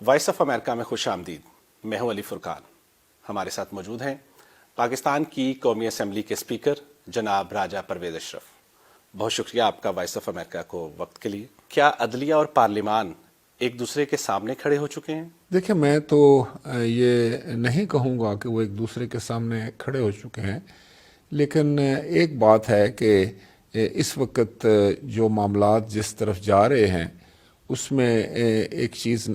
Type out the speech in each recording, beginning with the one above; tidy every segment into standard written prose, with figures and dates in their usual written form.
Voice of America میں خوش آمدید. میں ہوں علی فرقان. ہمارے ساتھ موجود ہیں پاکستان کی قومی اسمبلی کے اسپیکر جناب راجہ پرویز اشرف. بہت شکریہ آپ کا وائس آف امریکہ کو وقت کے لیے. کیا عدلیہ اور پارلیمان ایک دوسرے کے سامنے کھڑے ہو چکے ہیں؟ دیکھیں، میں تو یہ نہیں کہوں گا کہ وہ ایک دوسرے کے سامنے کھڑے ہو چکے ہیں، لیکن ایک بات ہے کہ اس وقت جو معاملات جس طرف جا رہے ہیں اس میں ایک چیز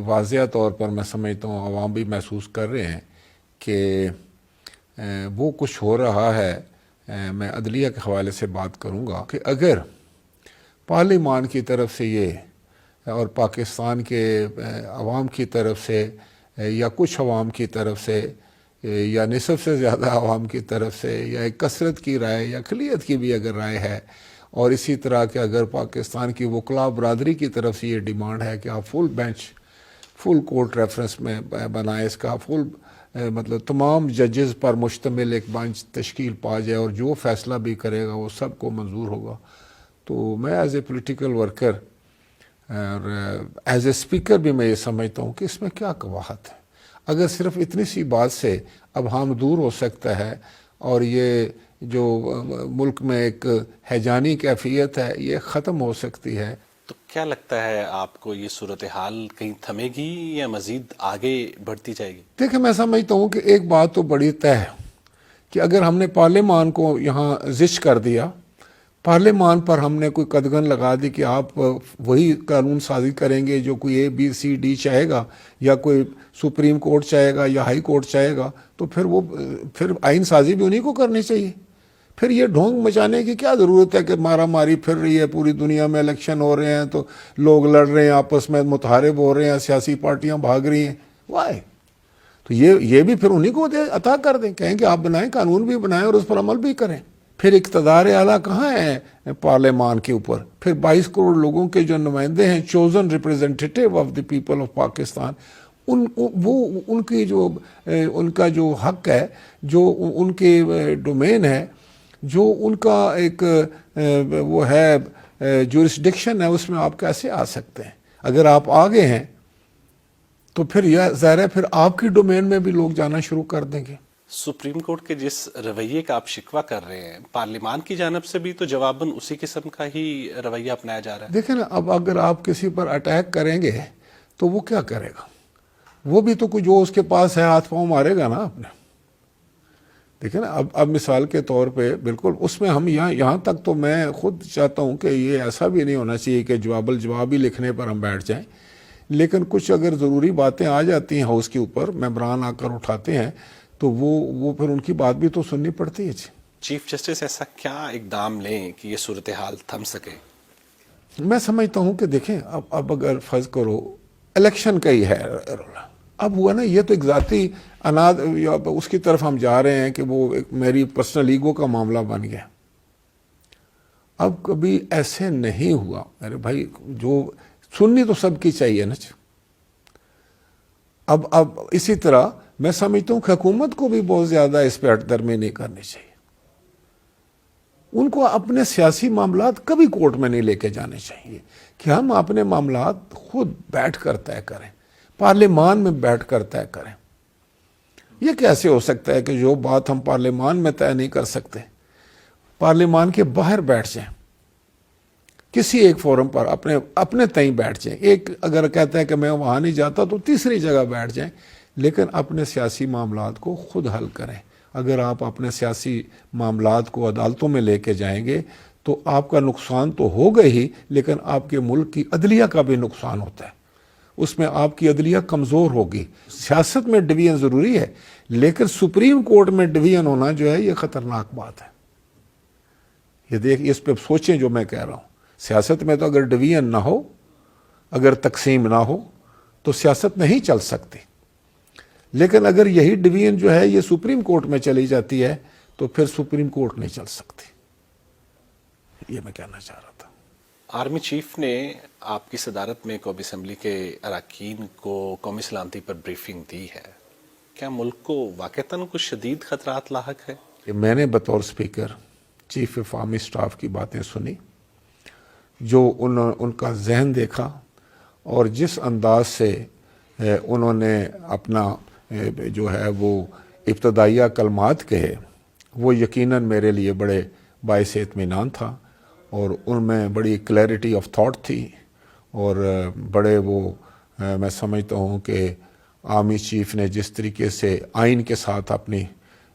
واضح طور پر میں سمجھتا ہوں عوام بھی محسوس کر رہے ہیں کہ وہ کچھ ہو رہا ہے. میں عدلیہ کے حوالے سے بات کروں گا کہ اگر پارلیمان کی طرف سے یہ اور پاکستان کے عوام کی طرف سے یا کچھ عوام کی طرف سے یا نصف سے زیادہ عوام کی طرف سے یا ایک کثرت کی رائے یا اقلیت کی بھی اگر رائے ہے، اور اسی طرح کہ اگر پاکستان کی وکلاء برادری کی طرف سے یہ ڈیمانڈ ہے کہ آپ full bench full court reference میں بنائیں، اس کا فل مطلب تمام ججز پر مشتمل ایک بینچ تشکیل پا جائے اور جو فیصلہ بھی کرے گا وہ سب کو منظور ہوگا، تو میں ایز اے پولیٹیکل ورکر اور ایز اے اسپیکر بھی میں یہ سمجھتا ہوں کہ اس میں کیا قباحت ہے. اگر صرف اتنی سی بات سے اب ہم دور ہو سکتا ہے اور یہ جو ملک میں ایک ہیجانی کیفیت ہے یہ ختم ہو سکتی ہے، تو کیا لگتا ہے آپ کو یہ صورتحال کہیں تھمے گی یا مزید آگے بڑھتی جائے گی؟ دیکھیں میں سمجھتا ہوں کہ ایک بات تو بڑی طے ہے کہ اگر ہم نے پارلیمان کو یہاں زچ کر دیا، پارلیمان پر ہم نے کوئی قدغن لگا دی کہ آپ وہی قانون سازی کریں گے جو کوئی ABCD چاہے گا یا کوئی سپریم کورٹ چاہے گا یا ہائی کورٹ چاہے گا، تو پھر آئین سازی بھی انہیں کو کرنی چاہیے. پھر یہ ڈھونگ مچانے کی کیا ضرورت ہے کہ مارا ماری پھر رہی ہے پوری دنیا میں، الیکشن ہو رہے ہیں تو لوگ لڑ رہے ہیں آپس میں، متحارب ہو رہے ہیں، سیاسی پارٹیاں بھاگ رہی ہیں. وائے؟ تو یہ بھی پھر انہیں کو عطا کر دیں، کہیں کہ آپ بنائیں، قانون بھی بنائیں اور اس پر عمل بھی کریں. پھر اقتدار اعلیٰ کہاں ہے پارلیمان کے اوپر؟ پھر 22 کروڑ لوگوں کے جو نمائندے ہیں، chosen representative of the people of Pakistan, ان کا جو حق ہے، جو ان کے ڈومین ہے، جو ان کا ایک وہ ہے جورسڈکشن ہے، اس میں آپ کیسے آ سکتے ہیں؟ اگر آپ آگے ہیں تو پھر یہ ظاہر ہے پھر آپ کی ڈومین میں بھی لوگ جانا شروع کر دیں گے. سپریم کورٹ کے جس رویے کا آپ شکوہ کر رہے ہیں، پارلیمان کی جانب سے بھی تو جواباً اسی قسم کا ہی رویہ اپنایا جا رہا ہے. دیکھیں نا، اب اگر آپ کسی پر اٹیک کریں گے تو وہ کیا کرے گا؟ وہ بھی تو کچھ جو اس کے پاس ہے ہاتھ پاؤں مارے گا نا اپنے. دیکھیں نا، اب مثال کے طور پہ بالکل اس میں ہم یہاں تک تو میں خود چاہتا ہوں کہ یہ ایسا بھی نہیں ہونا چاہیے کہ جواب ہی لکھنے پر ہم بیٹھ جائیں، لیکن کچھ اگر ضروری باتیں آ جاتی ہیں ہاؤس کے اوپر، ممبران آ کر اٹھاتے ہیں، تو وہ پھر ان کی بات بھی تو سننی پڑتی ہے. چیف جسٹس ایسا کیا اقدام لیں کہ یہ صورتحال تھم سکے؟ میں سمجھتا ہوں کہ دیکھیں، اب اگر فرض کرو الیکشن کا ہی ہے رولا، اب ہوا نا، یہ تو ایک ذاتی اناد اس کی طرف ہم جا رہے ہیں کہ وہ میری پرسنل ایگو کا معاملہ بن گیا. اب کبھی ایسے نہیں ہوا میرے بھائی، جو سننی تو سب کی چاہیے نا. اب اسی طرح میں سمجھتا ہوں کہ حکومت کو بھی بہت زیادہ اس پہ ہٹ درمی نہیں کرنی چاہیے. ان کو اپنے سیاسی معاملات کبھی کورٹ میں نہیں لے کے جانے چاہیے کہ ہم اپنے معاملات خود بیٹھ کر طے کریں، پارلیمان میں بیٹھ کر طے کریں. یہ کیسے ہو سکتا ہے کہ جو بات ہم پارلیمان میں طے نہیں کر سکتے، پارلیمان کے باہر بیٹھ جائیں، کسی ایک فورم پر اپنے تئیں بیٹھ جائیں. ایک اگر کہتا ہے کہ میں وہاں نہیں جاتا تو تیسری جگہ بیٹھ جائیں، لیکن اپنے سیاسی معاملات کو خود حل کریں. اگر آپ اپنے سیاسی معاملات کو عدالتوں میں لے کے جائیں گے تو آپ کا نقصان تو ہوگا ہی، لیکن آپ کے ملک کی عدلیہ کا بھی نقصان ہوتا ہے. اس میں آپ کی عدلیہ کمزور ہوگی. سیاست میں ڈویژن ضروری ہے، لیکن سپریم کورٹ میں ڈویژن ہونا جو ہے یہ خطرناک بات ہے. یہ اس پہ سوچیں جو میں کہہ رہا ہوں. سیاست میں تو اگر ڈویژن نہ ہو، اگر تقسیم نہ ہو تو سیاست نہیں چل سکتی. لیکن اگر یہی ڈویژن جو ہے یہ سپریم کورٹ میں چلی جاتی ہے تو پھر سپریم کورٹ نہیں چل سکتی. یہ میں کہنا چاہ رہا تھا. آرمی چیف نے آپ کی صدارت میں قومی اسمبلی کے اراکین کو قومی سلامتی پر بریفنگ دی ہے. کیا ملک کو واقعتاً کچھ شدید خطرات لاحق ہے؟ کہ میں نے بطور speaker chief of army staff کی باتیں سنی، جو ان کا ذہن دیکھا اور جس انداز سے انہوں نے اپنا جو ہے وہ ابتدائیہ کلمات کہے، وہ یقیناً میرے لیے بڑے باعث اطمینان تھا، اور ان میں بڑی کلیئرٹی آف تھاٹ تھی، اور بڑے وہ میں سمجھتا ہوں کہ آرمی چیف نے جس طریقے سے آئین کے ساتھ اپنی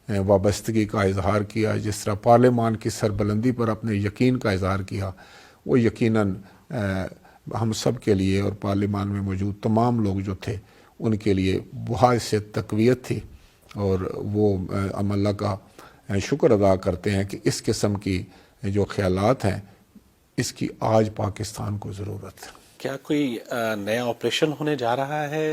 وابستگی کا اظہار کیا، جس طرح پارلیمان کی سربلندی پر اپنے یقین کا اظہار کیا، وہ یقیناً ہم سب کے لیے اور پارلیمان میں موجود تمام لوگ جو تھے ان کے لیے بہت سے تقویت تھی، اور وہ ہم اللہ کا شکر ادا کرتے ہیں کہ اس قسم کی جو خیالات ہیں اس کی آج پاکستان کو ضرورت ہے۔ کیا کوئی نیا آپریشن ہونے جا رہا ہے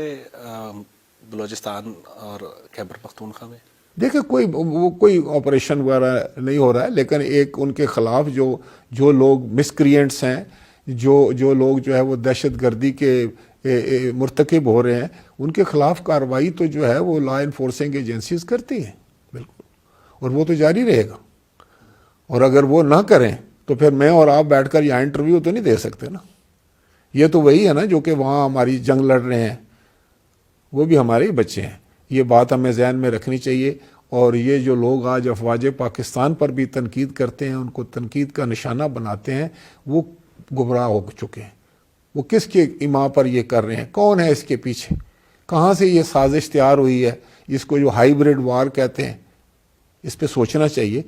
بلوچستان اور خیبر پختونخوا میں؟ دیکھیں کوئی آپریشن وغیرہ نہیں ہو رہا ہے، لیکن ایک ان کے خلاف جو لوگ مسکرینٹس ہیں، جو لوگ جو ہے وہ دہشت گردی کے مرتکب ہو رہے ہیں، ان کے خلاف کارروائی تو جو ہے وہ لا انفورسنگ ایجنسیز کرتی ہیں، بالکل، اور وہ تو جاری رہے گا۔ اور اگر وہ نہ کریں تو پھر میں اور آپ بیٹھ کر یہاں انٹرویو تو نہیں دے سکتے نا۔ یہ تو وہی ہے نا جو کہ وہاں ہماری جنگ لڑ رہے ہیں، وہ بھی ہمارے ہی بچے ہیں۔ یہ بات ہمیں ذہن میں رکھنی چاہیے، اور یہ جو لوگ آج افواج پاکستان پر بھی تنقید کرتے ہیں، ان کو تنقید کا نشانہ بناتے ہیں، وہ گمراہ ہو چکے ہیں۔ وہ کس کے ایما پر یہ کر رہے ہیں؟ کون ہے اس کے پیچھے؟ کہاں سے یہ سازش تیار ہوئی ہے؟ اس کو جو ہائیبرڈ وار کہتے ہیں، اس پہ سوچنا چاہیے۔